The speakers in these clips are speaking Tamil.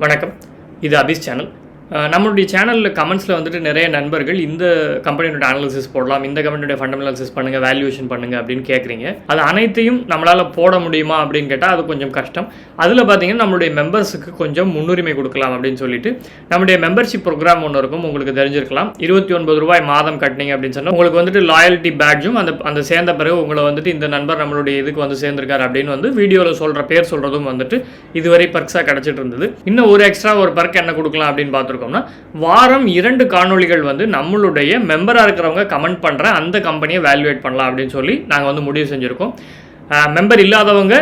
வணக்கம். இது அபிஸ் சேனல். நம்மளுடைய சேனலில் கமெண்ட்ஸில் வந்துட்டு நிறைய நண்பர்கள் இந்த கம்பெனியோட அனாலிசிஸ் போடலாம், இந்த கம்பெனியோட ஃபண்டமெண்டல்ஸ் பண்ணுங்கள், வேல்யூவேஷன் பண்ணுங்கள் அப்படின்னு கேட்குறீங்க. அது அனைத்தையும் நம்மளால் போட முடியுமா அப்படின்னு கேட்டால் அது கொஞ்சம் கஷ்டம். அதில் பார்த்தீங்கன்னா நம்மளுடைய மெம்பர்ஸுக்கு கொஞ்சம் முன்னுரிமை கொடுக்கலாம் அப்படின்னு சொல்லிட்டு நம்முடைய மெம்பர்ஷிப் ப்ரோக்ராம் ஒன்று இருக்கும். உங்களுக்கு தெரிஞ்சிருக்கலாம். ₹29 மாதம் கட்டினீங்க அப்படின்னு சொன்னால் உங்களுக்கு வந்துட்டு லாயல்ட்டி பேட்ஜும் அந்த சேர்ந்த பிறகு உங்களை வந்துட்டு இந்த நண்பர் நம்மளுடைய இதுக்கு வந்து சேர்ந்திருக்காரு அப்படின்னு வந்து வீடியோவில் சொல்கிற பேர் சொல்கிறதும் வந்துட்டு இதுவரை பர்க்ஸாக கிடச்சிட்டு இருந்தது. இன்னும் ஒரு எக்ஸ்ட்ரா ஒரு பர்க் என்ன கொடுக்கலாம் அப்படின்னு பார்த்துருக்கோம். வாரம் 2 காணொளிகள் வந்து நம்மளுடைய மெம்பராக இருக்கிறவங்க கமெண்ட் பண்ணுற அந்த கம்பெனியை வேல்யூவேட் பண்ணலாம் அப்படின்னு சொல்லி நாங்கள் வந்து முடிவு செஞ்சுருக்கோம். மெம்பர் இல்லாதவங்க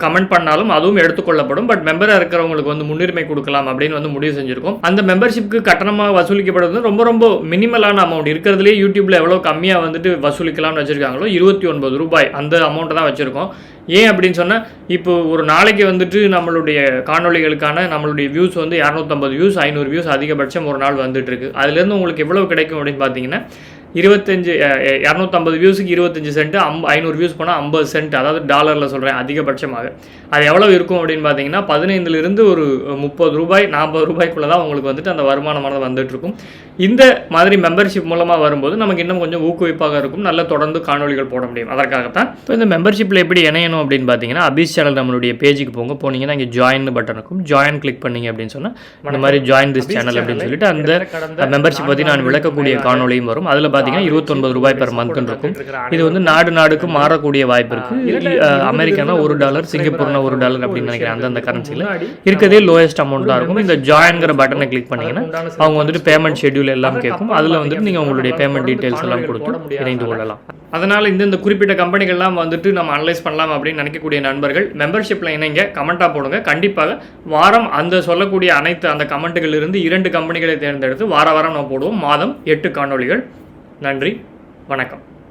கமெண்ட் பண்ணாலும் அதுவும் எடுத்துக்கொள்ளப்படும். பட் மெம்பராக இருக்கிறவங்களுக்கு வந்து முன்னுரிமை கொடுக்கலாம் அப்படின்னு வந்து முடிவு செஞ்சுருக்கோம். அந்த மெம்பர்ஷிப்க்கு கட்டணமாக வசூலிக்கப்படுறது ரொம்ப ரொம்ப மினிமலான அமௌண்ட். இருக்கிறதுலே யூடியூப்பில் எவ்வளோ கம்மியாக வந்துட்டு வசூலிக்கலாம்னு வச்சுருக்காங்களோ ₹29 அந்த அமௌண்ட்டை தான் வச்சுருக்கோம். ஏன் அப்படின்னு சொன்னால் இப்போ ஒரு நாளைக்கு வந்துட்டு நம்மளுடைய காணொலிகளுக்கான நம்மளுடைய வியூஸ் வந்து 250 வியூஸ் 500 வியூஸ் அதிகபட்சம் ஒரு நாள் வந்துட்டு இருக்கு. அதுலேருந்து உங்களுக்கு எவ்வளவு கிடைக்கும் அப்படின்னு பார்த்தீங்கன்னா 250 வியூஸுக்கு 25 சென்ட், 500 வியூஸ் போனால் 50 சென்ட், அதாவது டாலரில் சொல்கிறேன் அதிகபட்சமாக. அது எவ்வளோ இருக்கும் அப்படின்னு பார்த்தீங்கன்னா 15லிருந்து ஒரு ₹30 ₹40 தான் உங்களுக்கு வந்துட்டு அந்த வருமானமானது வந்துட்டு இருக்கும். இந்த மாதிரி மெம்பர்ஷிப் மூலமாக வரும்போது நமக்கு இன்னும் கொஞ்சம் ஊக்குவிப்பாக இருக்கும். நல்ல தொடர்ந்து காணொலிகள் போட முடியும். அதற்காகத்தான் இப்போ இந்த மெம்பர்ஷிப்பில் எப்படி இணையணும் அப்படின்னு பார்த்தீங்கன்னா அபிஸ் சேனல் நம்மளுடைய பேஜுக்கு போனீங்கன்னா இங்கே ஜாயின் பட்டன் இருக்கும். ஜாயின் கிளிக் பண்ணீங்க அப்படின்னு சொன்னால் இந்த மாதிரி ஜாயின் திஸ் சேனல் அப்படின்னு சொல்லிட்டு அந்த மெம்பர்ஷிப் பற்றி நான் விளக்கக்கூடிய காணொலியும் வரும். அதில் பார்த்தீங்கன்னா ₹29 பெர் மந்த் இருக்கும். இது வந்து நாடுக்கு மாறக்கூடிய வாய்ப்பு இருக்குது. அமெரிக்கானா $1, சிங்கப்பூர்னா $1 அப்படின்னு நினைக்கிறேன். அந்தந்த கரன்சியில் இருக்கிறதே லோயஸ்ட் அமௌண்ட் தான் இருக்கும். இந்த ஜாயின்கிற பட்டனை கிளிக் பண்ணீங்கன்னா அவங்க வந்துட்டு பேமெண்ட் ஷெட்யூல் எல்லாம் கேட்கும். அதில் வந்துட்டு நீங்கள் உங்களுடைய பேமெண்ட் டீட்டெயில்ஸ் எல்லாம் கொடுத்து இணைந்து கொள்ளலாம். அதனால் இந்த குறிப்பிட்ட கம்பெனிகள்லாம் வந்துட்டு நம்ம அனலைஸ் பண்ணலாம் அப்படின்னு நினைக்கக்கூடிய நண்பர்கள் மெம்பர்ஷிப்பில் இணைங்க, கமெண்ட்டாக போடுங்க. கண்டிப்பாக வாரம் அந்த சொல்லக்கூடிய அனைத்து அந்த கமெண்ட்டுகள் இருந்து 2 கம்பெனிகளை தேர்ந்தெடுத்து வாரம் நம்ம போடுவோம். மாதம் 8 காணொலிகள். நன்றி, வணக்கம்.